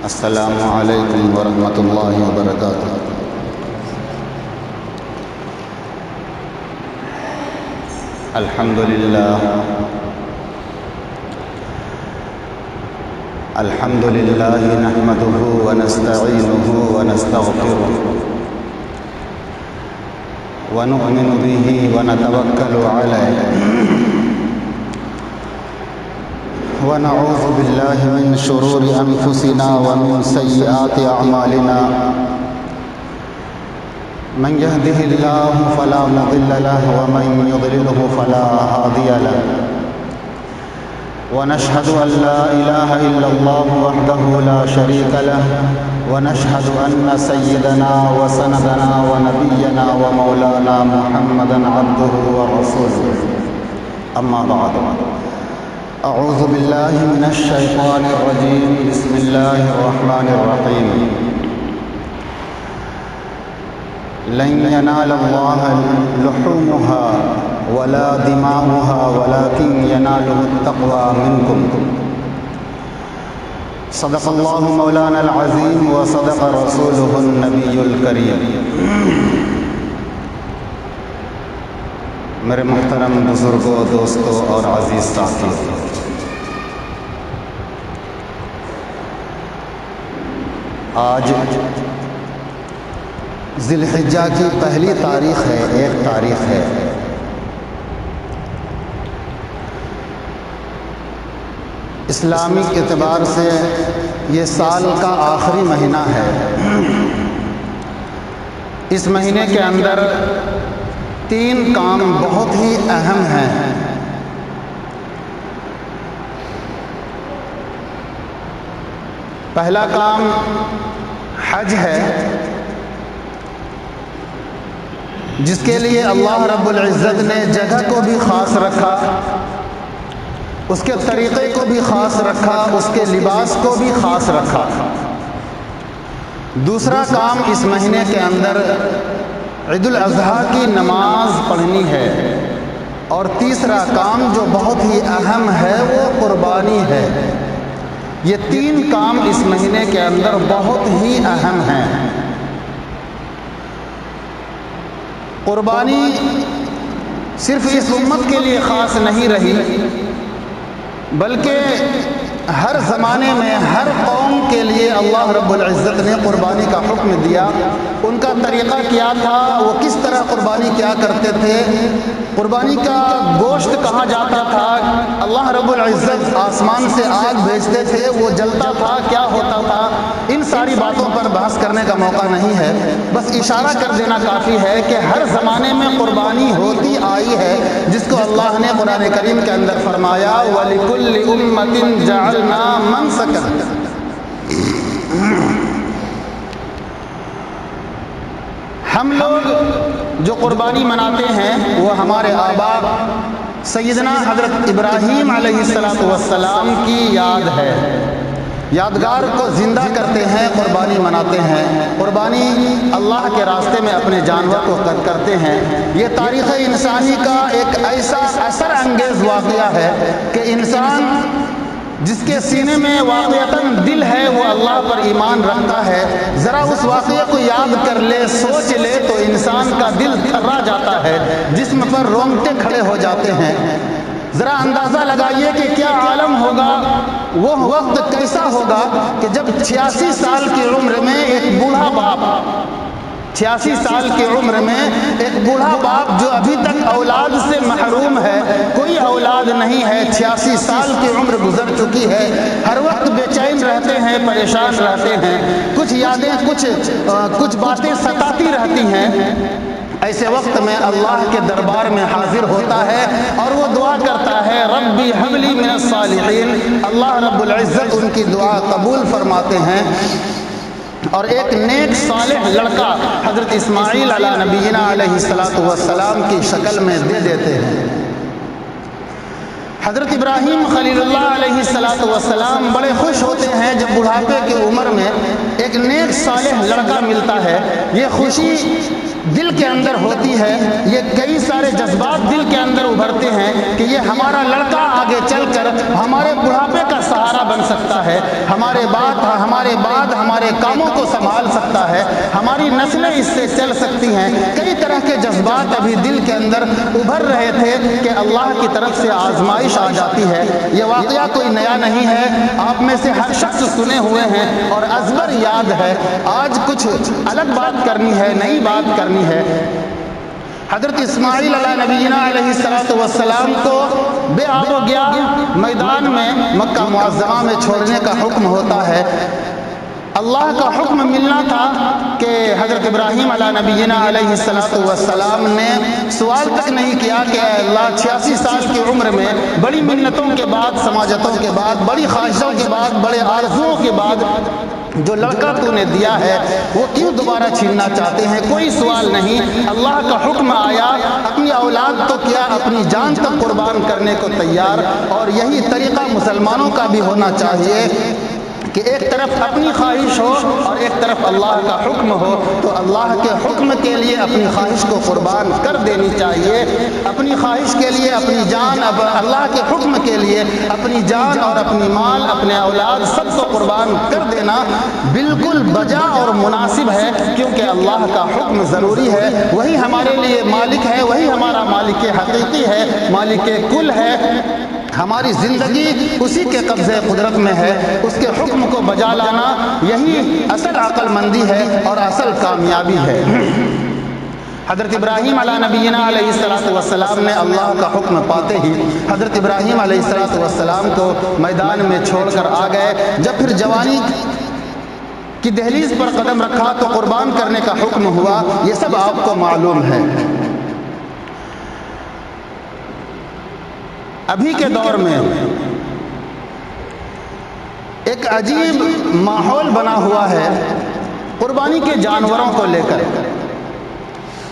السلام علیکم ورحمۃ اللہ وبرکاتہ۔ الحمد للہ نحمده ونستعینه ونستغفره ونؤمن به ونتوکل علیہ ونعوذ باللہ من شرور انفسنا ومن سیئات اعمالنا من يهده الله فلا مضل له ومن يضلله فلا هادي له ونشهد أن لا إله إلا الله وحده لا شريك له ونشهد أن سيدنا وسندنا ونبينا ومولانا محمدا عبده ورسوله أما بعد أعوذ بالله من الشيطان الرجيم بسم الله الرحمن الرحيم لن ينال الله لحومها ولا دماؤها ولكن يناله التقوى منكم صدق الله مولانا العظيم وصدق رسوله النبي الكريم۔ میرے محترم بزرگوں، دوستوں اور عزیز ساتھیوں، آج ذی الحجہ کی پہلی تاریخ ہے، ایک تاریخ ہے۔ اسلامی اعتبار سے یہ سال کا آخری مہینہ ہے۔ اس مہینے کے اندر 3 کام بہت ہی اہم ہیں۔ پہلا کام حج ہے، جس کے لیے اللہ رب العزت نے جگہ کو بھی خاص رکھا، اس کے طریقے کو بھی خاص رکھا، اس کے لباس کو بھی خاص رکھا۔ دوسرا کام اس مہینے کے اندر عید الاضحیٰ کی نماز پڑھنی ہے، اور تیسرا کام جو بہت ہی اہم ہے وہ قربانی ہے۔ یہ 3 کام اس مہینے کے اندر بہت ہی اہم ہیں۔ قربانی صرف اس امت کے لیے خاص نہیں رہی، بلکہ ہر زمانے میں ہر قوم کے لیے اللہ رب العزت نے قربانی کا حکم دیا۔ ان کا طریقہ کیا تھا، وہ کس طرح قربانی کیا کرتے تھے، قربانی کا گوشت کہاں جاتا تھا، اللہ رب العزت آسمان سے آگ بھیجتے تھے، وہ جلتا تھا، کیا ہوتا تھا۔ ان ساری باتوں پر بحث کرنے کا موقع نہیں ہے، بس اشارہ کر دینا کافی ہے کہ ہر زمانے میں قربانی ہوتی آئی ہے، جس کو اللہ نے قرآن کریم کے اندر فرمایا وَلِكُلِّ أُمَّةٍ جَعَلْنَا مَنْسَكًا۔ ہم لوگ جو قربانی مناتے ہیں وہ ہمارے آبا سیدنا حضرت ابراہیم علیہ السلام کی یاد ہے، یادگار کو زندہ کرتے ہیں، قربانی مناتے ہیں۔ قربانی اللہ کے راستے میں اپنے جانور کو کرتے ہیں۔ یہ تاریخ انسانی کا ایک ایسا اثر انگیز واقعہ ہے کہ انسان جس کے سینے میں واقعتاً دل ہے وہ اللہ پر ایمان رکھتا ہے، ذرا اس واقعے کو یاد کر لے، سوچ لے تو انسان کا دل تھرا جاتا ہے، جسم پر رونگٹے کھڑے ہو جاتے ہیں۔ ذرا اندازہ لگائیے کہ کیا عالم ہوگا، وہ وقت کیسا ہوگا کہ جب 86 سال کی عمر میں ایک بوڑھا باپ 86 سال کی عمر میں ایک بوڑھا باپ جو ابھی تک اولاد سے محروم ہے، کوئی اولاد نہیں ہے، 86 سال کی عمر گزر چکی ہے، ہر وقت بے چین رہتے ہیں، پریشان رہتے ہیں، کچھ یادیں کچھ باتیں ستاتی رہتی ہیں۔ ایسے وقت میں اللہ کے دربار میں حاضر ہوتا ہے اور وہ دعا کرتا ہے ربی ہب لی من الصالحین۔ اللہ رب العزت ان کی دعا قبول فرماتے ہیں اور ایک نیک صالح لڑکا حضرت اسماعیل علی نبینا علیہ السلام کی شکل میں دے دیتے ہیں۔ حضرت ابراہیم خلیل اللہ علیہ السلام بڑے خوش ہوتے ہیں جب بڑھاپے کی عمر میں ایک نیک صالح لڑکا ملتا ہے۔ یہ خوشی دل کے اندر ہوتی ہے، یہ کئی سارے جذبات دل کے اندر ابھرتے ہیں کہ یہ ہمارا لڑکا آگے چل کر ہمارے بڑھاپے کا سہارا بن سکتا ہے، ہمارے بعد ہمارے کاموں کو سنبھال سکتا ہے، ہماری نسلیں اس سے چل سکتی ہیں۔ کئی طرح کے جذبات ابھی دل کے اندر ابھر رہے تھے کہ اللہ کی طرف سے آزمائش آ جاتی ہے۔ یہ واقعہ کوئی نیا نہیں ہے، آپ میں سے ہر شخص سنے ہوئے ہیں اور ازبر یاد ہے۔ آج کچھ الگ بات کرنی ہے، نئی بات کرنی ہے۔ حضرت اسماعیل علیہ نبینا علیہ السلام کو بے آب و گیا میدان میں مکہ معظمہ میں چھوڑنے کا حکم ہوتا ہے۔ اللہ کا حکم ملنا تھا کہ حضرت ابراہیم علیہ نبینا علیہ السلام نے سوال تک نہیں کیا کہ اے اللہ 86 سال کی عمر میں بڑی منتوں کے بعد، سماجتوں کے بعد، بڑی خواہشوں کے بعد، بڑے آرزوؤں کے بعد جو لڑکا تو نے دیا ہے وہ کیوں دوبارہ چھیننا چاہتے ہیں؟ کوئی سوال نہیں، اللہ کا حکم آیا، اپنی اولاد تو کیا اپنی جان تک قربان کرنے کو تیار۔ اور یہی طریقہ مسلمانوں کا بھی ہونا چاہیے کہ ایک طرف اپنی خواہش ہو اور ایک طرف اللہ کا حکم ہو، تو اللہ کے حکم کے لیے اپنی خواہش کو قربان کر دینی چاہیے۔ اپنی خواہش کے لیے اپنی جان، اللہ کے حکم کے لیے اپنی جان اور اپنی مال، اپنے اولاد سب کو قربان کر دینا بالکل بجا اور مناسب ہے، کیونکہ اللہ کا حکم ضروری ہے۔ وہی ہمارے لیے مالک ہے، وہی ہمارا مالک حقیقی ہے، مالک کل ہے۔ ہماری زندگی اسی کے قبضے قدرت میں ہے، اس کے حکم کو بجا لانا یہی اصل عقل مندی ہے اور اصل کامیابی ہے۔ حضرت ابراہیم علیہ نبینا علیہ السلام نے اللہ کا حکم پاتے ہی حضرت ابراہیم علیہ السلام کو میدان میں چھوڑ کر آ گئے۔ جب پھر جوانی کی دہلیز پر قدم رکھا تو قربان کرنے کا حکم ہوا، یہ سب آپ کو معلوم ہے۔ ابھی کے دور میں ایک عجیب ماحول بنا ہوا ہے قربانی کے جانوروں کو لے کر۔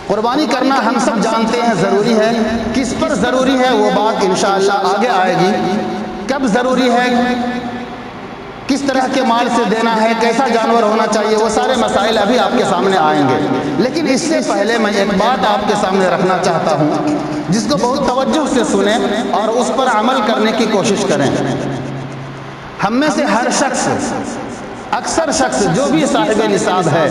قربانی کرنا ہم سب جانتے ہیں ضروری ہے، کس پر ضروری ہے وہ بات انشاءاللہ آگے آئے گی، کب ضروری ہے، کس طرح کے مال سے دینا ہے، کیسا جانور ہونا چاہیے، وہ سارے مسائل ابھی آپ کے سامنے آئیں گے۔ لیکن اس سے پہلے میں ایک بات آپ کے سامنے رکھنا چاہتا ہوں جس کو بہت توجہ سے سنیں اور اس پر عمل کرنے کی کوشش کریں۔ ہم میں سے ہر شخص، اکثر شخص جو بھی صاحب نصاب ہے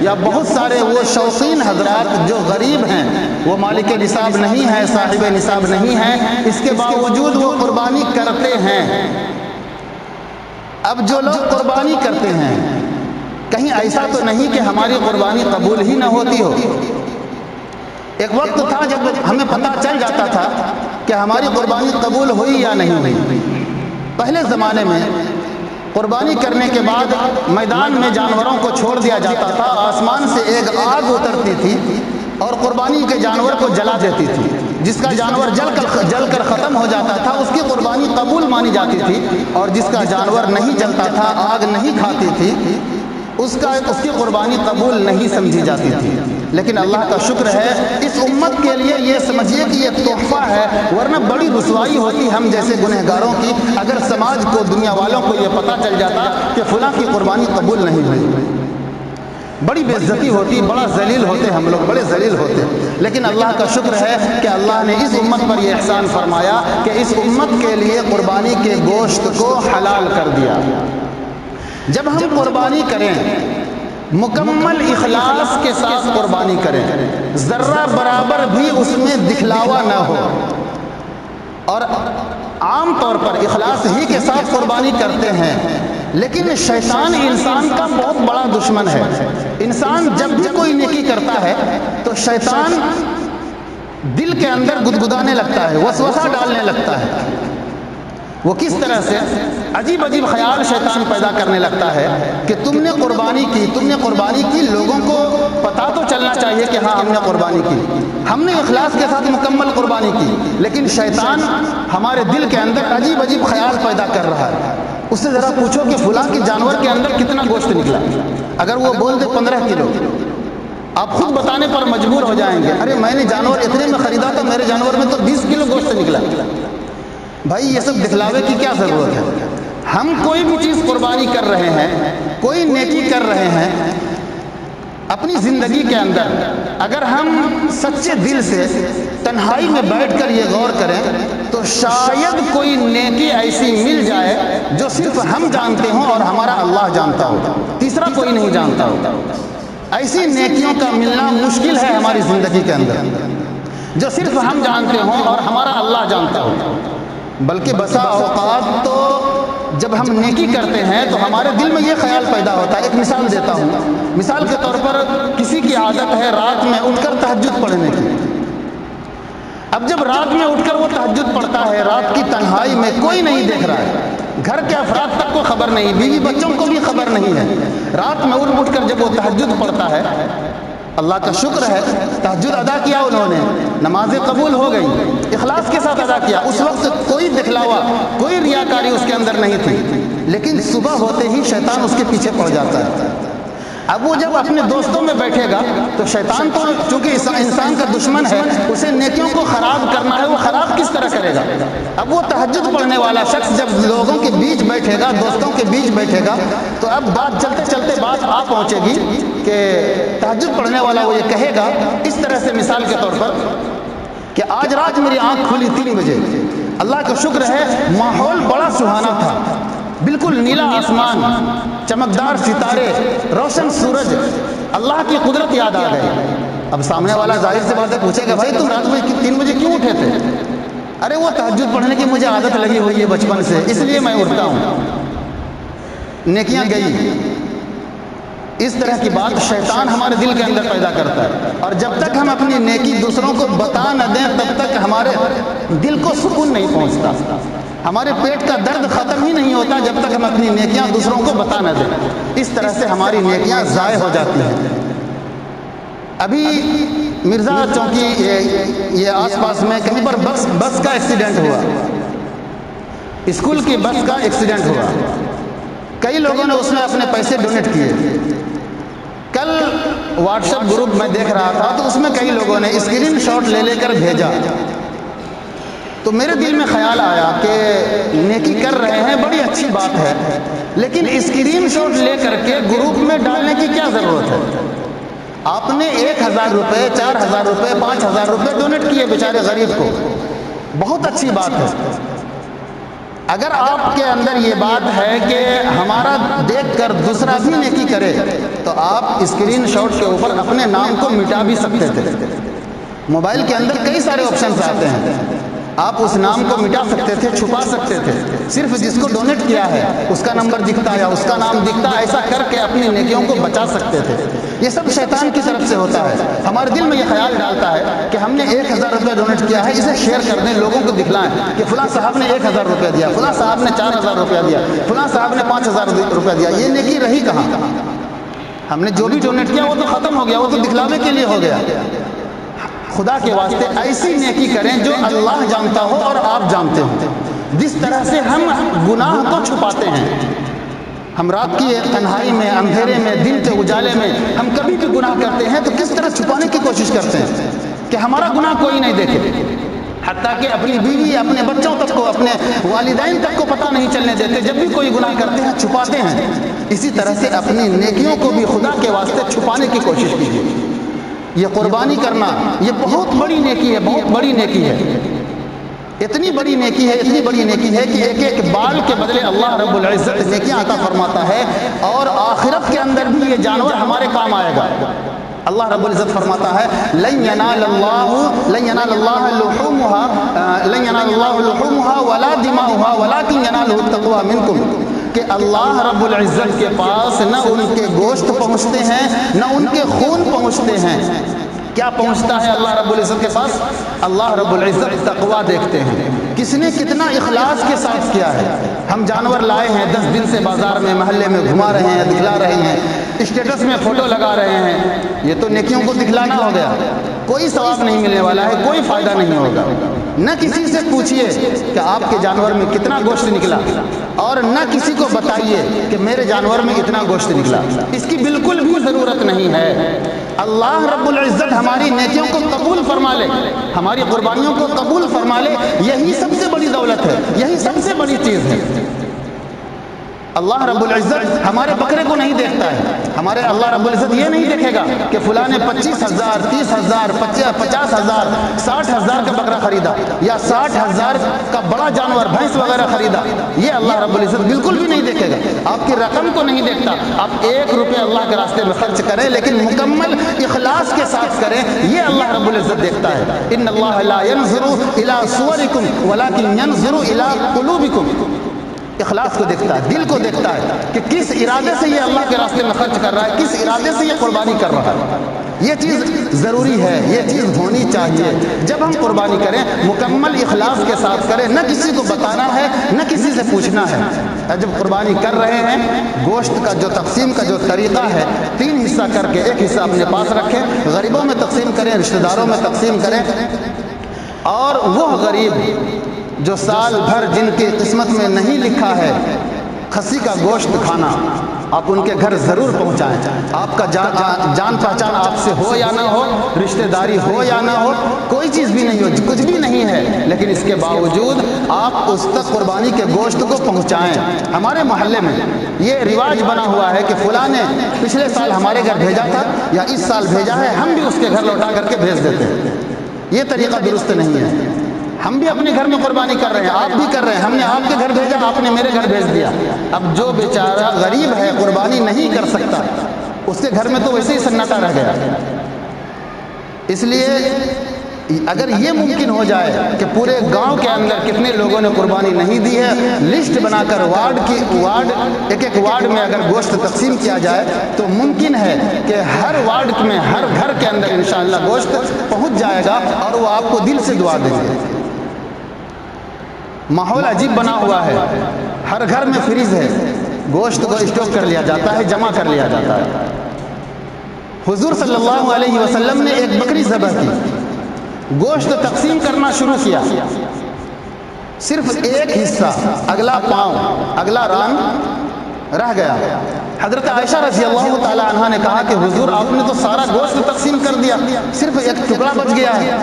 یا بہت سارے وہ شوقین حضرات جو غریب ہیں، وہ مالک نصاب نہیں ہے، صاحب نصاب نہیں ہے، اس کے باوجود وہ قربانی کرتے ہیں۔ اب جو لوگ قربانی کرتے ہیں کہیں ایسا تو نہیں کہ ہماری قربانی قبول ہی نہ ہوتی ہو۔ ایک وقت تھا جب ہمیں پتہ چل جاتا تھا کہ ہماری قربانی قبول ہوئی یا نہیں ہوئی۔ پہلے زمانے میں قربانی کرنے کے بعد میدان میں جانوروں کو چھوڑ دیا جاتا تھا، آسمان سے ایک آگ اترتی تھی اور قربانی کے جانور کو جلا دیتی تھی۔ جس کا جانور جل کر ختم ہو جاتا تھا اس کی قربانی قبول مانی جاتی تھی، اور جس کا جانور نہیں جلتا تھا، آگ نہیں کھاتی تھی، اس کی قربانی قبول نہیں سمجھی جاتی تھی۔ لیکن اللہ کا شکر ہے اس امت کے لیے یہ سمجھیے کہ یہ تحفہ ہے، ورنہ بڑی رسوائی ہوتی ہم جیسے گنہگاروں کی اگر سماج کو، دنیا والوں کو یہ پتہ چل جاتا کہ فلاں کی قربانی قبول نہیں ہوئی۔ بڑی بے عزتی ہوتی، بڑا ذلیل ہوتے ہم لوگ، بڑے ذلیل ہوتے۔ لیکن اللہ کا شکر ہے کہ اللہ نے اس امت پر یہ احسان فرمایا کہ اس امت کے لیے قربانی کے گوشت کو حلال کر دیا۔ جب ہم قربانی کریں مکمل اخلاص کے ساتھ قربانی کریں، ذرہ برابر بھی اس میں دکھلاوا نہ ہو، اور عام طور پر اخلاص ہی کے ساتھ قربانی کرتے ہیں، لیکن شیطان انسان کا بہت بڑا دشمن ہے۔ انسان جب بھی کوئی نیکی کرتا ہے تو شیطان دل کے اندر گدگدانے لگتا ہے، وسوسہ ڈالنے لگتا ہے۔ وہ کس طرح سے عجیب عجیب خیال شیطان پیدا کرنے لگتا ہے کہ تم نے قربانی کی، لوگوں کو پتہ تو چلنا چاہیے کہ ہاں ہم نے قربانی کی، ہم نے اخلاص کے ساتھ مکمل قربانی کی، لیکن شیطان ہمارے دل کے اندر عجیب عجیب خیال پیدا کر رہا ہے۔ اس سے ذرا پوچھو کہ فلاں کے جانور کے اندر کتنا گوشت نکلا، اگر وہ بول دے 15 کلو، آپ خود بتانے پر مجبور ہو جائیں گے، ارے میں نے جانور اتنے میں خریدا تھا، میرے جانور میں تو 20 کلو گوشت نکلا۔ بھائی یہ سب دکھلاوے کی کیا ضرورت ہے؟ ہم کوئی بھی چیز قربانی کر رہے ہیں، کوئی نیکی کر رہے ہیں، اپنی زندگی کے اندر اگر ہم سچے دل سے تنہائی میں بیٹھ کر یہ غور کریں تو شاید کوئی نیکی ایسی مل جائے جو صرف ہم جانتے ہوں اور ہمارا اللہ جانتا ہو، تیسرا کوئی نہیں جانتا ہو۔ ایسی نیکیوں کا ملنا مشکل ہے ہماری زندگی کے اندر جو صرف ہم جانتے ہوں اور ہمارا اللہ جانتا ہو۔ بلکہ بسا اوقات تو جب ہم نیکی کرتے ہیں تو ہمارے دل میں یہ خیال پیدا ہوتا ہے۔ ایک مثال دیتا ہوں، مثال کے طور پر کسی کی عادت ہے رات میں اٹھ کر تہجد پڑھنے کی۔ اب جب رات میں اٹھ کر وہ تہجد پڑھتا ہے، رات کی تنہائی میں کوئی نہیں دیکھ رہا ہے، گھر کے افراد تک کو خبر نہیں، بیوی بچوں کو بھی خبر نہیں ہے، رات میں اٹھ کر جب وہ تہجد پڑھتا ہے، اللہ کا شکر ہے تہجد ادا کیا، انہوں نے نمازیں قبول ہو گئی، اخلاص کے ساتھ ادا کیا، اس وقت کوئی دکھلاوا، کوئی ریاکاری اس کے اندر نہیں تھی، لیکن صبح ہوتے ہی شیطان اس کے پیچھے پڑ جاتا ہے۔ اب وہ جب اپنے دوستوں میں بیٹھے گا تو شیطان تو چونکہ انسان کا دشمن ہے، اسے نیکیوں کو خراب کرنا ہے، وہ خراب کس طرح کرے گا؟ اب وہ تہجد پڑھنے والا شخص جب لوگوں کے بیچ بیٹھے گا، دوستوں کے بیچ بیٹھے گا، تو اب بات چلتے چلتے بات آ پہنچے گی کہ تہجد پڑھنے والا وہ یہ کہے گا اس طرح سے، مثال کے طور پر کہ آج رات میری آنکھ کھلی 3 بجے، اللہ کا شکر ہے ماحول بڑا سہانا تھا، بالکل نیلا آسمان، چمکدار ستارے، روشن سورج، اللہ کی قدرت یاد آ گئی۔ اب سامنے والا ظاہر سے بات ہے پوچھے گا بھائی تم رات میں 3 بجے کیوں اٹھے تھے؟ ارے وہ تہجد پڑھنے کی مجھے عادت لگی ہوئی ہے بچپن سے، اس لیے میں اٹھتا ہوں، نیکیاں گئی۔ اس طرح کی بات شیطان ہمارے دل کے اندر پیدا کرتا ہے، اور جب تک ہم اپنی نیکی دوسروں کو بتا نہ دیں تب تک ہمارے دل کو سکون نہیں پہنچتا، ہمارے پیٹ کا درد ختم ہی نہیں ہوتا جب تک ہم اپنی نیکیاں دوسروں کو بتا نہ دیں۔ اس طرح سے ہماری نیکیاں ضائع ہو جاتی ہیں۔ ابھی مرزا چوکی یہ آس پاس میں کہیں پر بس کا ایکسیڈنٹ ہوا، اسکول کی بس کا ایکسیڈنٹ ہوا، کئی لوگوں نے اس میں اپنے پیسے ڈونیٹ کیے۔ کل واٹس ایپ گروپ میں دیکھ رہا تھا تو اس میں کئی لوگوں نے اسکرین شاٹ لے کر بھیجا، تو میرے دل میں خیال آیا کہ نیکی کر رہے ہیں، بڑی اچھی بات ہے، لیکن اسکرین شاٹ لے کر کے گروپ میں ڈالنے کی کیا ضرورت ہے؟ آپ نے 1000 روپے، 4000 روپے، 5000 روپے ڈونیٹ کیے بیچارے غریب کو، بہت اچھی بات ہے۔ اگر آپ کے اندر یہ بات ہے کہ ہمارا دیکھ کر دوسرا بھی نیکی کرے تو آپ اسکرین شاٹ کے اوپر اپنے نام کو مٹا بھی سکتے تھے۔ موبائل کے اندر کئی سارے آپشنز آتے ہیں، آپ اس نام کو مٹا سکتے تھے، چھپا سکتے تھے، صرف جس کو ڈونیٹ کیا ہے اس کا نمبر دکھتا یا اس کا نام دکھتا، ایسا کر کے اپنی نیکیوں کو بچا سکتے تھے۔ یہ سب شیطان کی طرف سے ہوتا ہے، ہمارے دل میں یہ خیال ڈالتا ہے کہ ہم نے 1000 روپے ڈونیٹ کیا ہے، اسے شیئر کر دیں، لوگوں کو دکھلائیں کہ فلاں صاحب نے 1000 روپے دیا، فلاں صاحب نے 4000 روپے دیا، فلاں صاحب نے 5000 روپے دیا۔ یہ نیکی رہی کہاں؟ ہم نے جو بھی ڈونیٹ کیا وہ تو ختم ہو گیا، وہ تو دکھلاوے کے لیے ہو گیا۔ خدا کے واسطے ایسی نیکی کریں جو اللہ جانتا ہو اور آپ جانتے ہو۔ جس طرح سے ہم گناہ کو چھپاتے ہیں، ہم رات کی تنہائی میں، اندھیرے میں، دن کے اجالے میں ہم کبھی بھی گناہ کرتے ہیں تو کس طرح چھپانے کی کوشش کرتے ہیں کہ ہمارا گناہ کوئی نہیں دیکھے، حتیٰ کہ اپنی بیوی، اپنے بچوں تک کو، اپنے والدین تک کو پتہ نہیں چلنے دیتے، جب بھی کوئی گناہ کرتے ہیں چھپاتے ہیں۔ اسی طرح سے اپنی نیکیوں کو بھی خدا کے واسطے چھپانے کی کوشش کیجیے۔ یہ قربانی کرنا یہ بہت بڑی نیکی ہے، بہت بڑی نیکی ہے، اتنی بڑی نیکی ہے، اتنی بڑی نیکی ہے کہ ایک ایک بال کے بدلے اللہ رب العزت نیکیاں عطا فرماتا ہے، اور آخرت کے اندر بھی یہ جانور ہمارے کام آئے گا۔ اللہ رب العزت فرماتا ہے لن ينال الله لحومها ولا دماؤها ولكن يناله التقوى منكم، کہ اللہ رب العزت کے پاس نہ ان کے گوشت پہنچتے ہیں نہ ان کے خون پہنچتے ہیں۔ کیا پہنچتا ہے اللہ رب العزت کے پاس؟ اللہ رب العزت تقوی دیکھتے ہیں، کس نے کتنا اخلاص کے ساتھ کیا ہے۔ ہم جانور لائے ہیں، 10 دن سے بازار میں، محلے میں گھما رہے ہیں، دکھلا رہے ہیں، اسٹیٹس میں فوٹو لگا رہے ہیں، یہ تو نیکیوں کو دکھلانا ہو گیا، کوئی ثواب نہیں ملنے والا ہے، کوئی فائدہ نہیں ہوگا۔ نہ کسی سے پوچھئے کہ آپ کے جانور میں کتنا گوشت نکلا، اور نہ کسی کو بتائیے کہ میرے جانور میں اتنا گوشت نکلا، اس کی بالکل بھی ضرورت نہیں ہے۔ اللہ رب العزت ہماری نیکیوں کو قبول فرما لے، ہماری قربانیوں کو قبول فرما لے، یہی سب سے بڑی دولت ہے، یہی سب سے بڑی چیز ہے۔ اللہ رب العزت ہمارے بکرے کو نہیں دیکھتا ہے. ہمارے اللہ رب العزت یہ نہیں دیکھے گا کہ فلاں نے 25,000 30,000 50,000 60,000 کا بکرا خریدا یا 60,000 کا بڑا جانور بھینس وغیرہ خریدا. یہ اللہ رب العزت بالکل بھی نہیں دیکھے گا. آپ کی رقم کو نہیں دیکھتا. آپ 1 روپے اللہ کے راستے میں خرچ کریں لیکن مکمل اخلاص کے ساتھ کریں, یہ اللہ رب العزت دیکھتا ہے. ان اللہ لا ينظر الى صورکم ولکن ينظر الى قلوبکم. اخلاص کو دیکھتا ہے, دل کو دیکھتا ہے کہ کس ارادے سے یہ اللہ کے راستے میں خرچ کر رہا ہے, کس ارادے سے یہ قربانی کر رہا ہے. یہ چیز ضروری ہے, یہ چیز ہونی چاہیے. جب ہم قربانی کریں مکمل اخلاص کے ساتھ کریں, نہ کسی کو بتانا ہے نہ کسی سے پوچھنا ہے. جب قربانی کر رہے ہیں گوشت کا جو تقسیم کا جو طریقہ ہے 3 حصہ کر کے 1 حصہ اپنے پاس رکھیں, غریبوں میں تقسیم کریں, رشتہ داروں میں تقسیم کریں. اور وہ غریب جو سال بھر جن کی قسمت میں نہیں لکھا ہے کھسی کا گوشت کھانا, آپ ان کے گھر ضرور پہنچائیں. آپ کا جان پہچان آپ سے ہو یا نہ ہو, رشتہ داری ہو یا نہ ہو, کوئی چیز بھی نہیں ہو, کچھ بھی نہیں ہے, لیکن اس کے باوجود آپ اس تک قربانی کے گوشت کو پہنچائیں. ہمارے محلے میں یہ رواج بنا ہوا ہے کہ فلاں نے پچھلے سال ہمارے گھر بھیجا تھا یا اس سال بھیجا ہے, ہم بھی اس کے گھر لوٹا کر کے بھیج دیتے ہیں. یہ طریقہ درست نہیں ہے. ہم بھی اپنے گھر میں قربانی کر رہے ہیں, آپ بھی کر رہے ہیں. ہم نے آپ کے گھر بھیجا, آپ نے میرے گھر بھیج دیا. اب جو بیچارہ غریب ہے قربانی نہیں کر سکتا, اس کے گھر میں تو ویسے ہی سناٹا رہ گیا. اس لیے اگر یہ ممکن ہو جائے کہ پورے گاؤں کے اندر کتنے لوگوں نے قربانی نہیں دی ہے, لسٹ بنا کر ایک وارڈ میں اگر گوشت تقسیم کیا جائے تو ممکن ہے کہ ہر وارڈ میں ہر گھر کے اندر انشاءاللہ گوشت پہنچ جائے گا اور وہ آپ کو دل سے دعا دیں گے. ماحول عجیب بنا ہوا ہے, ہر گھر میں فریز ہے, گوشت کو اسٹاک کر لیا جاتا ہے, جمع کر لیا جاتا ہے. حضور صلی اللہ علیہ وسلم نے ایک بکری ذبح کی, گوشت تقسیم کرنا شروع کیا, صرف 1 حصہ اگلا پاؤں اگلا ران رہ گیا. حضرت عائشہ رضی اللہ تعالی عنہ نے کہا کہ حضور آپ نے تو سارا گوشت تقسیم کر دیا, صرف 1 ٹکڑا بچ گیا ہے.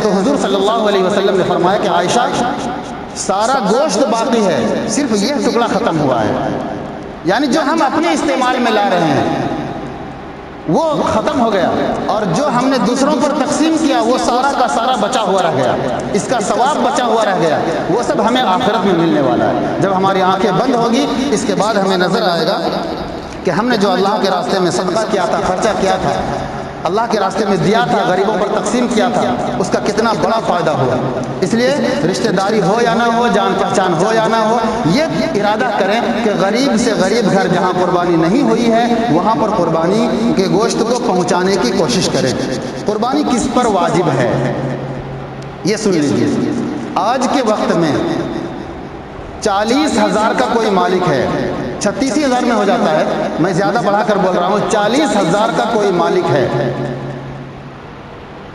تو حضور صلی اللہ علیہ وسلم نے فرمایا کہ عائشہ سارا گوشت باقی ہے, صرف یہ ٹکڑا ختم ہوا ہے. یعنی جو ہم اپنے استعمال میں لا رہے ہیں وہ ختم ہو گیا, اور جو ہم نے دوسروں پر تقسیم کیا وہ سارا کا سارا بچا ہوا رہ گیا, اس کا ثواب بچا ہوا رہ گیا. وہ سب ہمیں آخرت میں ملنے والا ہے. جب ہماری آنکھیں بند ہوگی اس کے بعد ہمیں نظر آئے گا کہ ہم نے جو اللہ کے راستے میں صدقہ کیا تھا, خرچہ کیا تھا, اللہ کے راستے میں دیا تھا, غریبوں پر تقسیم کیا تھا, اس کا کتنا بڑا فائدہ ہوا. اس لیے رشتہ داری ہو یا نہ ہو, جان پہچان ہو یا نہ ہو, یہ ارادہ کریں کہ غریب سے غریب گھر جہاں قربانی نہیں ہوئی ہے وہاں پر قربانی کے گوشت کو پہنچانے کی کوشش کریں. قربانی کس پر واجب ہے یہ سن لیجیے. آج کے وقت میں 40,000 کا کوئی مالک ہے, 36,000 میں ہو جاتا ہے, میں زیادہ بڑھا کر بول رہا ہوں, 40,000 کا کوئی مالک ہے,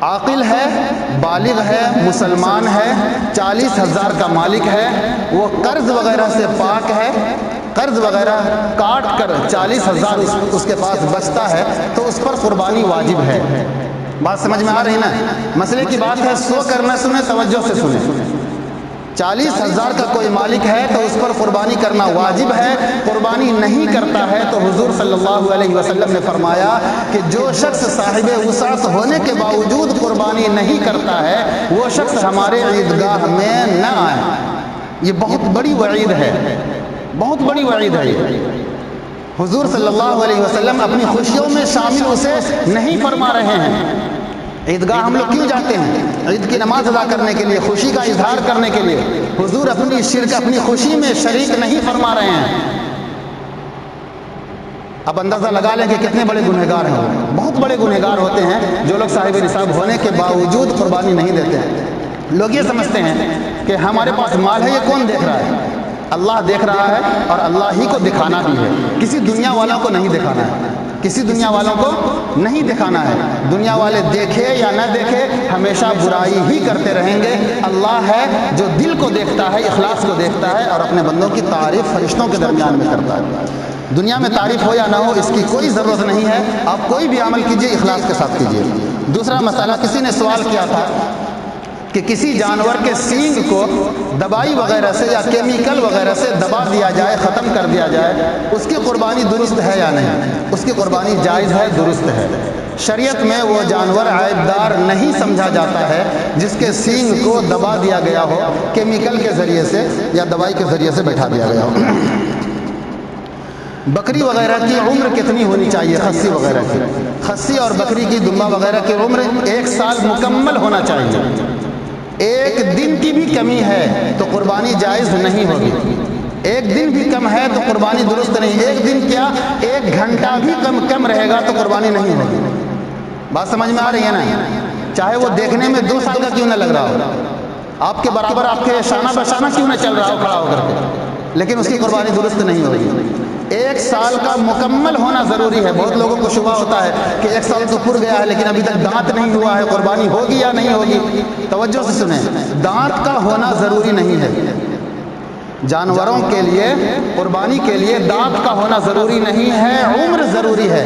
عاقل ہے, بالغ ہے, مسلمان ہے, 40,000 کا مالک ہے, وہ قرض وغیرہ سے پاک ہے, قرض وغیرہ کاٹ کر 40,000 اس کے پاس بچتا ہے تو اس پر قربانی واجب ہے. بات سمجھ میں آ رہی نا؟ مسئلے کی بات ہے, سو کر نہ سنیں, توجہ سے سنیں. 40,000 کا کوئی مالک ہے تو اس پر قربانی کرنا واجب ہے. قربانی نہیں کرتا ہے تو حضور صلی اللہ علیہ وسلم نے فرمایا کہ جو شخص صاحب وسعت ہونے کے باوجود قربانی نہیں کرتا ہے وہ شخص ہمارے عیدگاہ میں نہ آئے. یہ بہت بڑی وعید ہے, بہت بڑی وعید ہے. حضور صلی اللہ علیہ وسلم اپنی خوشیوں میں شامل اسے نہیں فرما رہے ہیں. عیدگاہ ہم لوگ کیوں جاتے ہیں؟ عید کی نماز ادا کرنے کے لیے, خوشی کا اظہار کرنے کے لیے. حضور اپنی شرک, اپنی خوشی میں شریک نہیں فرما رہے ہیں. اب اندازہ لگا لیں کہ کتنے بڑے گنہگار ہیں. بہت بڑے گنہگار ہوتے ہیں جو لوگ صاحب نصاب ہونے کے باوجود قربانی نہیں دیتے ہیں. لوگ یہ سمجھتے ہیں کہ ہمارے پاس مال ہے, یہ کون دیکھ رہا ہے؟ اللہ دیکھ رہا ہے, اور اللہ ہی کو دکھانا بھی ہے. کسی دنیا والوں کو نہیں دکھانا ہے, کسی دنیا والوں کو نہیں دکھانا ہے. دنیا والے دیکھے یا نہ دیکھے ہمیشہ برائی ہی کرتے رہیں گے. اللہ ہے جو دل کو دیکھتا ہے, اخلاص کو دیکھتا ہے, اور اپنے بندوں کی تعریف فرشتوں کے درمیان میں کرتا ہے. دنیا میں تعریف ہو یا نہ ہو اس کی کوئی ضرورت نہیں ہے. آپ کوئی بھی عمل کیجئے اخلاص کے ساتھ کیجئے. دوسرا مسئلہ, کسی نے سوال کیا تھا کہ کسی جانور کے سینگ کو دوائی وغیرہ سے یا کیمیکل وغیرہ سے دبا دیا جائے، ختم کر دیا جائے، اس کی قربانی درست ہے یا نہیں؟ اس کی قربانی جائز ہے، درست ہے۔ شریعت میں وہ جانور عیب دار نہیں سمجھا جاتا ہے جس کے سینگ کو دبا دیا گیا ہو، کیمیکل کے ذریعے سے یا دوائی کے ذریعے سے بیٹھا دیا گیا ہو۔ بکری وغیرہ کی عمر کتنی ہونی چاہیے؟ خصی وغیرہ کی، خصی اور بکری کی، دمبا وغیرہ کی عمر 1 سال مکمل ہونا چاہیے۔ 1 دن کی بھی کمی ہے تو قربانی جائز نہیں ہوگی۔ 1 دن بھی کم ہے تو قربانی درست نہیں۔ 1 دن کیا 1 گھنٹہ بھی کم رہے گا تو قربانی نہیں ہوگی۔ بات سمجھ میں آ رہی ہے نا؟ چاہے وہ دیکھنے میں 2 سال کا کیوں نہ لگ رہا ہو، آپ کے برابر آپ کے شانہ بشانہ کیوں نہ چل رہا ہو کھڑا ہو کر کے، لیکن اس کی قربانی درست نہیں ہوگی۔ 1 سال کا مکمل ہونا ضروری ہے۔ بہت لوگوں کو شبہ ہوتا ہے کہ 1 سال تو پور گیا ہے لیکن ابھی تک دانت نہیں ہوا ہے، قربانی ہوگی یا نہیں ہوگی؟ توجہ سے سنیں، دانت کا ہونا ضروری نہیں ہے۔ جانوروں کے لیے، قربانی کے لیے دانت کا ہونا ضروری نہیں ہے، عمر ضروری ہے۔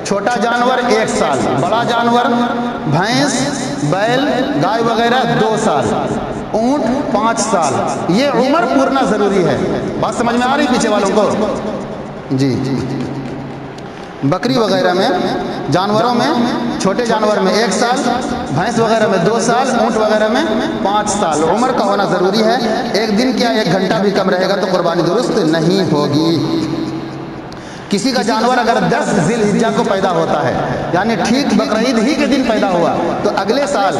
چھوٹا جانور 1 سال، بڑا جانور بھینس، بیل، گائے وغیرہ 2 سال، اونٹ 5 سال، یہ عمر پورنا ضروری ہے۔ بات سمجھ میں آ رہی پیچھے والوں کو؟ جی، بکری وغیرہ میں، جانوروں میں، چھوٹے جانور میں 1 سال، بھینس وغیرہ میں 2 سال، اونٹ وغیرہ میں 5 سال، عمر کا ہونا ضروری ہے۔ 1 دن کیا 1 گھنٹہ بھی کم رہے گا تو قربانی درست نہیں ہوگی۔ کسی کا جانور اگر 10 ذی الحجہ کو پیدا ہوتا ہے، یعنی ٹھیک بقرعید ہی کے دن پیدا ہوا، تو اگلے سال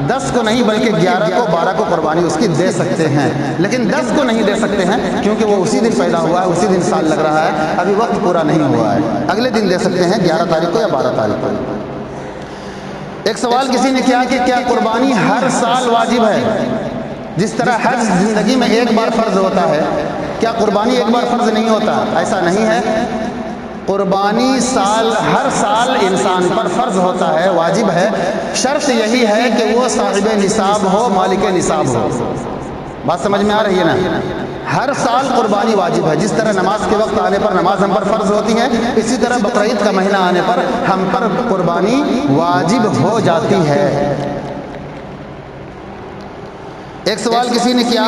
10 کو نہیں بلکہ 11 کو 12 کو قربانی اس کی دے سکتے ہیں، لیکن 10 کو نہیں دے سکتے ہیں کیونکہ وہ اسی دن پیدا ہوا ہے، اسی دن سال لگ رہا ہے، ابھی وقت پورا نہیں ہوا ہے۔ اگلے دن دے سکتے ہیں 11 تاریخ کو یا 12 تاریخ کو۔ ایک سوال کسی نے کیا کہ کیا قربانی ہر سال واجب ہے؟ جس طرح حج زندگی میں 1 بار فرض ہوتا ہے، کیا قربانی 1 بار فرض نہیں ہوتا؟ ایسا نہیں ہے۔ قربانی ہر سال انسان پر فرض ہوتا ہے، واجب ہے۔ شرط یہی ہے کہ وہ صاحب نصاب ہو، مالک نصاب ہو۔ بات سمجھ میں آ رہی ہے نا؟ ہر سال قربانی واجب ہے۔ جس طرح نماز کے وقت آنے پر نماز ہم پر فرض ہوتی ہے، اسی طرح بقرعید کا مہینہ آنے پر ہم پر قربانی واجب ہو جاتی ہے۔ ایک سوال کسی نے کیا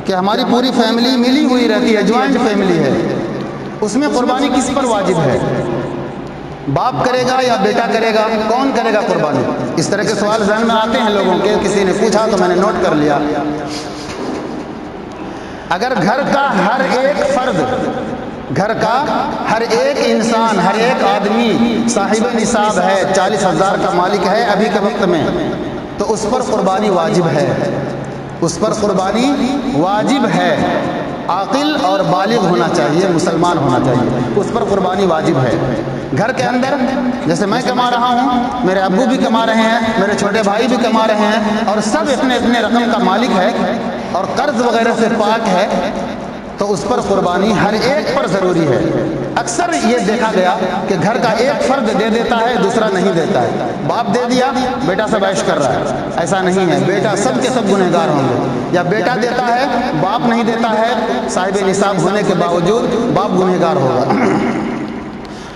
کہ ہماری پوری فیملی ملی ہوئی رہتی ہے، جوائنٹ فیملی ہے، اس میں قربانی کس پر واجب ہے؟ باپ کرے گا یا بیٹا کرے گا؟ کون کرے گا قربانی؟ اس طرح کے سوال ذہن میں آتے ہیں لوگوں کے، کسی نے پوچھا تو میں نے نوٹ کر لیا۔ اگر گھر کا ہر ایک فرد، گھر کا ہر ایک انسان، ہر ایک آدمی صاحب نصاب ہے، 40,000 کا مالک ہے ابھی کے وقت میں، تو اس پر قربانی واجب ہے، اس پر قربانی واجب ہے۔ عاقل اور بالغ ہونا چاہیے، مسلمان ہونا چاہیے، اس پر قربانی واجب ہے۔ گھر کے اندر جیسے میں کما رہا ہوں، میرے ابو بھی کما رہے ہیں، میرے چھوٹے بھائی بھی کما رہے ہیں، اور سب اپنے اپنے رقم کا مالک ہے اور قرض وغیرہ سے پاک ہے، تو اس پر قربانی ہر ایک پر ضروری ہے۔ اکثر یہ دیکھا گیا کہ گھر کا ایک فرد دے دیتا ہے، دوسرا نہیں دیتا ہے۔ باپ دے دیا، بیٹا سب عیش کر رہا ہے، ایسا نہیں ہے۔ بیٹا سب کے سب گنہگار ہوں گے، یا بیٹا دیتا ہے باپ نہیں دیتا ہے، صاحب نصاب ہونے کے باوجود باپ گنہگار ہوگا۔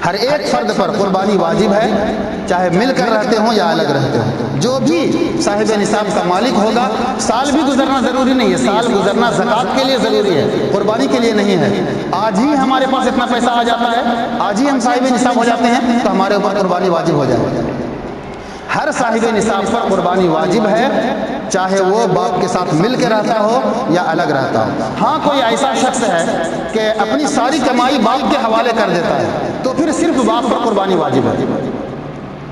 ہر ایک فرد پر قربانی واجب ہے، چاہے مل کر رہتے ہوں یا الگ رہتے ہوں۔ جو بھی صاحب نصاب کا مالک ہوگا، سال بھی گزرنا ضروری نہیں ہے، سال گزرنا زکوٰۃ کے لیے ضروری ہے، قربانی کے لیے نہیں ہے۔ آج ہی ہمارے پاس اتنا پیسہ آ جاتا ہے، آج ہی ہم صاحب نصاب ہو جاتے ہیں تو ہمارے اوپر قربانی واجب ہو جائے گی۔ ہر صاحب نصاب پر قربانی واجب ہے، چاہے وہ باپ کے ساتھ مل کے رہتا ہو یا الگ رہتا ہو۔ ہاں کوئی ایسا شخص ہے کہ اپنی ساری کمائی باپ کے حوالے کر دیتا ہے، تو پھر صرف باپ پر قربانی واجب ہے۔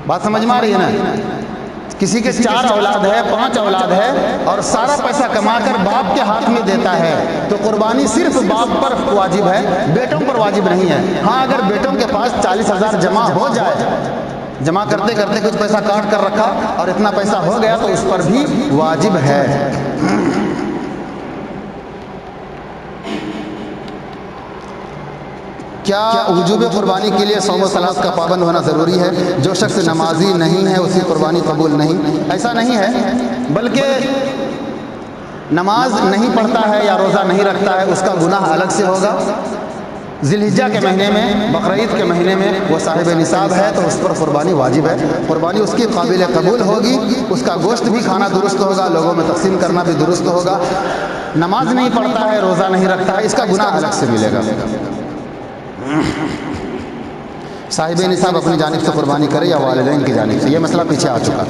بات سمجھ میں آ رہی ہے نا؟ کسی کے 4 اولاد ہے، 5 اولاد ہے، اور سارا پیسہ کما کر باپ کے ہاتھ میں دیتا ہے، تو قربانی صرف باپ پر واجب ہے، بیٹوں پر واجب نہیں ہے۔ ہاں اگر بیٹوں کے پاس 40,000 جمع ہو جائے، جمع کرتے کرتے کچھ پیسہ کاٹ کر رکھا اور اتنا پیسہ ہو گیا، تو اس پر بھی واجب ہے۔ کیا وجوب قربانی کے لیے صوم و صلات کا پابند ہونا ضروری ہے؟ جو شخص نمازی نہیں ہے اس کی قربانی قبول نہیں؟ ایسا نہیں ہے، بلکہ نماز نہیں پڑھتا ہے یا روزہ نہیں رکھتا ہے، اس کا گناہ الگ سے ہوگا، ذی الحجہ کے مہینے میں، بقرعید کے مہینے میں وہ صاحب نصاب ہے تو اس پر قربانی واجب ہے۔ قربانی اس کی قابل قبول ہوگی، اس کا گوشت بھی کھانا درست ہوگا، لوگوں میں تقسیم کرنا بھی درست ہوگا۔ نماز نہیں پڑھتا ہے، روزہ نہیں رکھتا ہے، اس کا گناہ الگ سے ملے گا۔ صاحب نصاب اپنی جانب سے قربانی کرے یا والدین کی جانب سے، یہ مسئلہ پیچھے آ چکا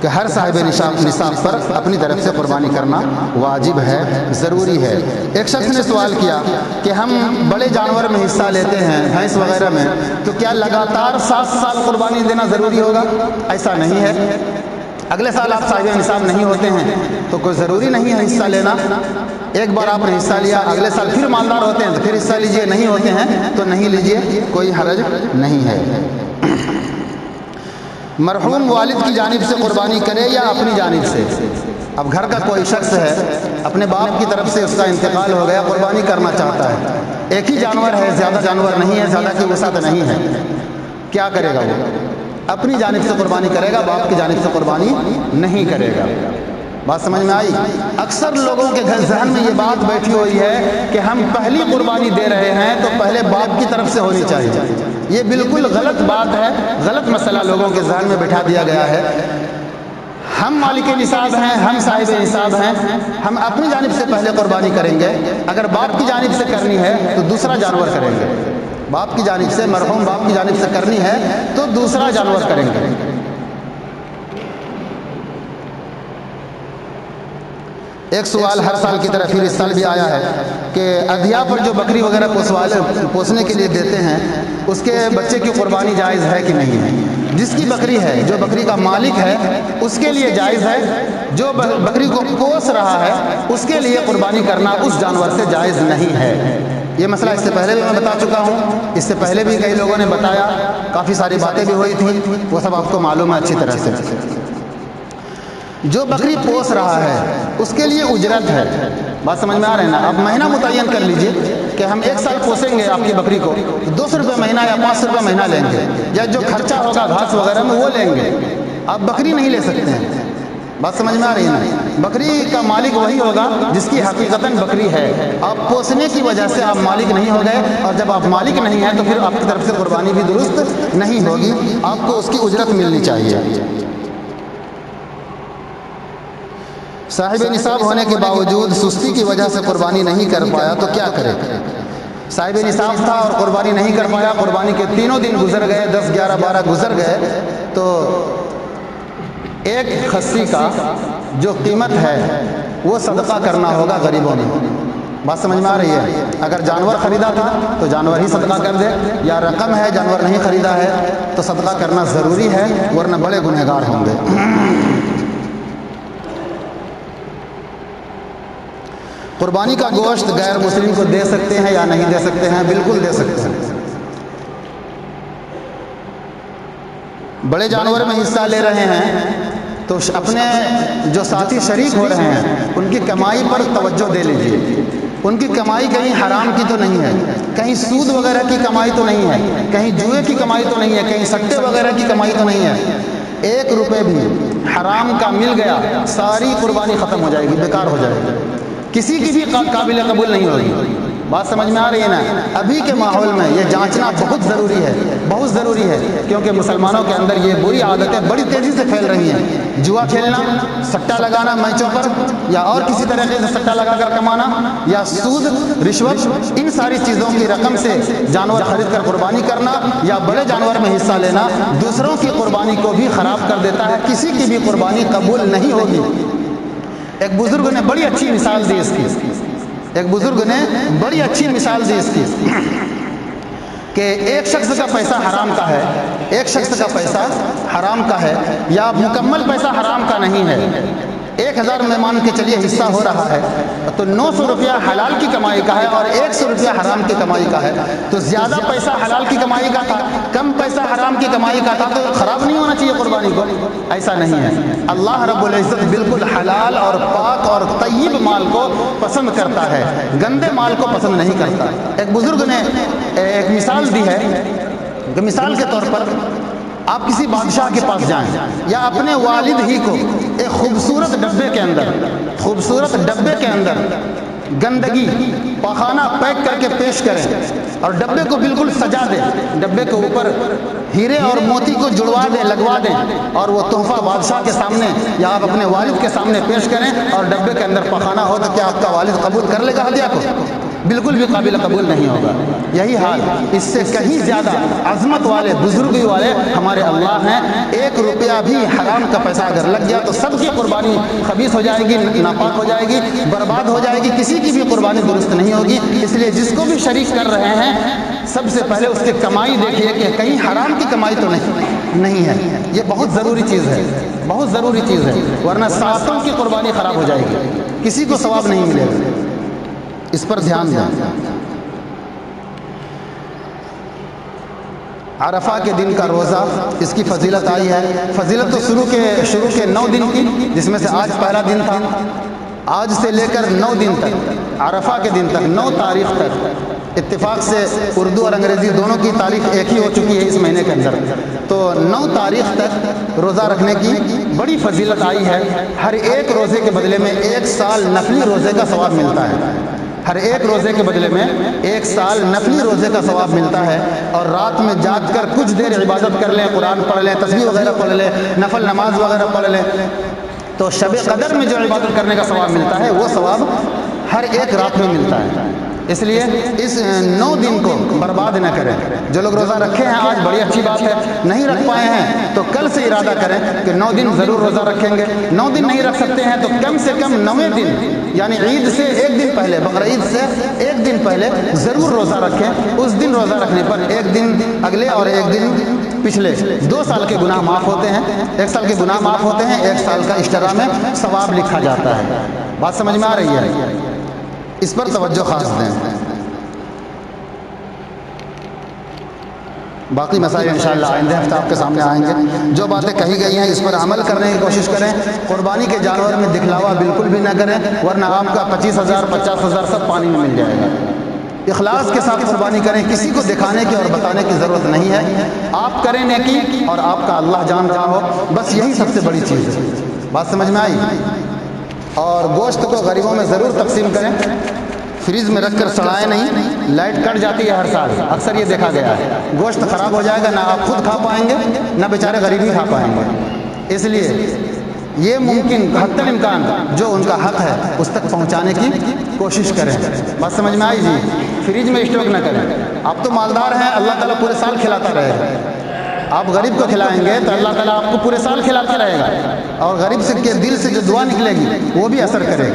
کہ ہر صاحب نصاب پر اپنی طرف سے قربانی کرنا واجب ہے، ضروری ہے۔ ایک شخص نے سوال کیا کہ ہم بڑے جانور میں حصہ لیتے ہیں، بھینس وغیرہ میں، تو کیا لگاتار 7 سال قربانی دینا ضروری ہوگا؟ ایسا نہیں ہے۔ اگلے سال آپ صاحب نصاب نہیں ہوتے ہیں تو کوئی ضروری نہیں ہے حصہ لینا۔ ایک بار آپ نے حصہ لیا، اگلے سال پھر مالدار ہوتے ہیں تو پھر حصہ لیجئے، نہیں ہوتے ہیں تو نہیں لیجئے، کوئی حرج نہیں ہے۔ مرحوم والد کی جانب سے قربانی کرے یا اپنی جانب سے؟ اب گھر کا کوئی شخص ہے، اپنے باپ کی طرف سے اس کا انتقال ہو گیا، قربانی کرنا چاہتا ہے، ایک ہی جانور ہے، زیادہ جانور نہیں ہے، زیادہ کی وسعت نہیں ہے، کیا کرے گا وہ؟ اپنی جانب سے قربانی کرے گا، باپ کی جانب سے قربانی نہیں کرے گا۔ بات سمجھ میں آئی؟ اکثر لوگوں کے ذہن میں یہ بات بیٹھی ہوئی ہے کہ ہم پہلی قربانی دے رہے ہیں تو پہلے باپ کی طرف سے ہونی چاہیے۔ یہ بالکل غلط بات ہے، غلط مسئلہ لوگوں کے ذہن میں بٹھا دیا گیا ہے۔ ہم مالک نصاب ہیں، ہم صاحب نصاب ہیں، ہم اپنی جانب سے پہلے قربانی کریں گے، اگر باپ کی جانب سے کرنی ہے تو دوسرا جانور کریں گے۔ باپ کی جانب سے، مرحوم باپ کی جانب سے کرنی ہے تو دوسرا جانور کریں گے۔ ایک سوال ہر سال کی طرح پھر اس سال بھی آیا ہے کہ ادھیا پر جو بکری وغیرہ پوسنے کے لیے دیتے ہیں، اس کے بچے کی قربانی جائز ہے کہ نہیں ہے؟ جس کی بکری ہے، جو بکری کا مالک ہے، اس کے لیے جائز ہے۔ جو بکری کو پوس رہا ہے اس کے لیے قربانی کرنا اس جانور سے جائز نہیں ہے۔ یہ مسئلہ اس سے پہلے بھی میں بتا چکا ہوں، اس سے پہلے بھی کئی لوگوں نے بتایا، کافی ساری باتیں بھی ہوئی تھیں، وہ سب آپ کو معلوم ہے اچھی طرح سے۔ جو بکری پوس رہا ہے اس کے لیے اجرت ہے، بات سمجھ میں آ رہے ہیں نا؟ آپ مہینہ متعین کر لیجئے کہ ہم 1 سال پوسیں گے آپ کی بکری کو، 200 روپے مہینہ یا 500 روپے مہینہ لیں گے، یا جو خرچہ ہوگا گھاس وغیرہ میں وہ لیں گے، آپ بکری نہیں لے سکتے ہیں۔ بات سمجھ میں آ رہی ہے نا؟ بکری کا مالک وہی ہوگا جس کی حقیقتاً بکری ہے، آپ پوسنے کی وجہ سے آپ مالک نہیں ہو گئے، اور جب آپ مالک نہیں ہیں تو پھر آپ کی طرف سے قربانی بھی درست نہیں ہوگی، آپ کو اس کی اجرت ملنی چاہیے۔ صاحب نصاب ہونے کے باوجود سستی کی وجہ سے قربانی نہیں کر پایا تو کیا کرے؟ صاحب نصاب تھا اور قربانی نہیں کر پایا، قربانی کے 3 دن گزر گئے، 10 11 12 گزر گئے، تو ایک خصی کا جو قیمت ہے وہ صدقہ کرنا ہوگا غریبوں میں۔ بات سمجھ میں آ رہی ہے؟ اگر جانور خریدا تھا تو جانور ہی صدقہ کر دے، یا رقم ہے جانور نہیں خریدا ہے تو صدقہ کرنا ضروری ہے، ورنہ بڑے گنہگار ہوں گے۔ قربانی کا گوشت غیر مسلم کو دے سکتے ہیں یا نہیں دے سکتے ہیں؟ بالکل دے سکتے ہیں۔ بڑے جانور میں حصہ لے رہے ہیں تو اپنے جو ساتھی شریک ہو رہے ہیں ان کی کمائی پر توجہ دے لیجئے۔ ان کی کمائی کہیں حرام کی تو نہیں ہے، کہیں سود وغیرہ کی کمائی تو نہیں ہے، کہیں جوئے کی کمائی تو نہیں ہے، کہیں سٹے وغیرہ کی کمائی تو نہیں ہے۔ 1 روپے بھی حرام کا مل گیا ساری قربانی ختم ہو جائے گی، بیکار ہو جائے گی، کسی کی بھی قابل قبول نہیں ہوگی۔ بات سمجھ میں آ رہی ہے نا؟ ابھی کے ماحول میں یہ جانچنا بہت ضروری ہے، بہت ضروری ہے، کیونکہ مسلمانوں کے اندر یہ بری عادتیں بڑی تیزی سے پھیل رہی ہیں۔ جوا کھیلنا، سٹا لگانا میچوں پر، یا اور کسی طریقے سے سٹا لگا کر کمانا، یا سود، رشوت، ان ساری چیزوں کی رقم سے جانور خرید کر قربانی کرنا یا بڑے جانور میں حصہ لینا دوسروں کی قربانی کو بھی خراب کر دیتا ہے، کسی کی بھی قربانی قبول نہیں ہوگی۔ ایک بزرگ نے بڑی اچھی مثال دی اس کی، ایک بزرگ نے بڑی اچھی مثال دی اس کی کہ ایک شخص کا پیسہ حرام کا ہے، ایک شخص کا پیسہ حرام کا ہے، یا مکمل پیسہ حرام کا نہیں ہے، 1000 مہمان کے چلیے حصہ ہو رہا ہے تو 900 روپیہ حلال کی کمائی کا ہے اور 100 روپیہ حرام کی کمائی کا ہے، تو زیادہ پیسہ حلال کی کمائی کا تھا، کم پیسہ حرام کی کمائی کا تھا، تو خراب نہیں ہونا چاہیے قربانی کو؟ ایسا نہیں ہے۔ اللہ رب العزت بالکل حلال اور پاک اور طیب مال کو پسند کرتا ہے، گندے مال کو پسند نہیں کرتا۔ ایک بزرگ نے ایک مثال دی ہے کہ مثال کے طور پر آپ کسی بادشاہ کے پاس جائیں یا اپنے والد ہی کو ایک خوبصورت ڈبے کے اندر گندگی پاخانہ پیک کر کے پیش کریں اور ڈبے کو بالکل سجا دیں، ڈبے کے اوپر ہیرے اور موتی کو جڑوا دیں، لگوا دیں، اور وہ تحفہ بادشاہ کے سامنے یا آپ اپنے والد کے سامنے پیش کریں، اور ڈبے کے اندر پخانا ہو تو کیا آپ کا والد قبول کر لے گا ہدیہ کو؟ بالکل بھی قابل قبول نہیں ہوگا۔ یہی حال اس سے کہیں زیادہ عظمت والے، بزرگی والے ہمارے اللہ ہیں۔ 1 روپیہ بھی حرام کا پیسہ اگر لگ گیا تو سب کی قربانی خبیث ہو جائے گی، ناپاک ہو جائے گی، برباد ہو جائے گی، کسی کی بھی قربانی درست نہیں ہوگی۔ اس لیے جس کو بھی شریک کر رہے ہیں سب سے پہلے اس کی کمائی دیکھیے کہ کہیں حرام کی کمائی تو نہیں ہے۔ یہ بہت ضروری چیز ہے، بہت ضروری چیز ہے، ورنہ ساتوں کی قربانی خراب ہو جائے گی، کسی کو ثواب نہیں ملے گا۔ اس پر دھیان دیں۔ عرفہ کے دن کا روزہ، اس کی فضیلت آئی ہے۔ فضیلت تو شروع کے 9 دن کی، جس میں سے آج پہلا دن تھا۔ آج سے لے کر 9 دن تک، عرفہ کے دن تک، 9 تاریخ تک، اتفاق سے اردو اور انگریزی دونوں کی تاریخ ایک ہی ہو چکی ہے اس مہینے کے اندر، تو 9 تاریخ تک روزہ رکھنے کی بڑی فضیلت آئی ہے۔ ہر ایک روزے کے بدلے میں 1 سال نفلی روزے کا ثواب ملتا ہے۔ ہر ایک روزے کے بدلے میں 1 سال نفلی روزے کا ثواب ملتا ہے۔ اور رات میں جاگ کر کچھ دیر عبادت کر لیں، قرآن پڑھ لیں، تسبیح وغیرہ پڑھ لیں، نفل نماز وغیرہ پڑھ لیں، تو شب قدر میں جو عبادت کرنے کا ثواب ملتا ہے وہ ثواب ہر ایک رات میں ملتا ہے۔ اس لیے اس 9 دن کو برباد نہ کریں۔ جو لوگ روزہ رکھے ہیں آج بڑی اچھی بات ہے، نہیں رکھ پائے ہیں تو کل سے ارادہ کریں کہ 9 دن ضرور روزہ رکھیں گے۔ 9 دن نہیں رکھ سکتے ہیں تو کم سے کم 9ویں دن، یعنی عید سے 1 دن پہلے، بقرعید سے 1 دن پہلے ضرور روزہ رکھیں۔ اس دن روزہ رکھنے پر 1 دن اگلے اور 1 دن پچھلے 2 سال کے گناہ معاف ہوتے ہیں، 1 سال کے گناہ معاف ہوتے ہیں، 1 سال کا اشترا میں ثواب لکھا جاتا ہے۔ بات سمجھ میں آ رہی ہے؟ اس پر توجہ خاص دیں۔ باقی مسائل انشاءاللہ آئندہ ہفتہ آپ کے سامنے آئیں گے۔ جو باتیں کہی گئی ہیں اس پر عمل کرنے کی کوشش کریں۔ قربانی کے جانور میں دکھلاوا بالکل بھی نہ کریں، ورنہ آپ کا 25,000 50,000 سب پانی میں مل جائے گا۔ اخلاص کے ساتھ قربانی کریں، کسی کو دکھانے کی اور بتانے کی ضرورت نہیں ہے۔ آپ کریں نیکی اور آپ کا اللہ جان رہا ہو، بس یہی سب سے بڑی چیز ہے۔ بات سمجھ میں آئی؟ اور گوشت کو غریبوں میں ضرور تقسیم کریں، فریج میں رکھ کر سڑائیں نہیں۔ لائٹ کٹ جاتی ہے ہر سال، اکثر یہ دیکھا گیا ہے، گوشت خراب ہو جائے گا، نہ آپ خود کھا پائیں گے نہ بیچارے غریب ہی کھا پائیں گے۔ اس لیے یہ ممکن حتی الامکان جو ان کا حق ہے اس تک پہنچانے کی کوشش کریں۔ بات سمجھ میں آئی جی؟ فریج میں اسٹاک نہ کریں۔ آپ تو مالدار ہیں، اللہ تعالیٰ پورے سال کھلاتا رہے گا۔ آپ غریب کو کھلائیں گے تو اللہ تعالیٰ آپ کو پورے سال کھلاتا رہے گا، اور غریب سے کے دل سے جو دعا نکلے گی وہ بھی اثر کرے گا۔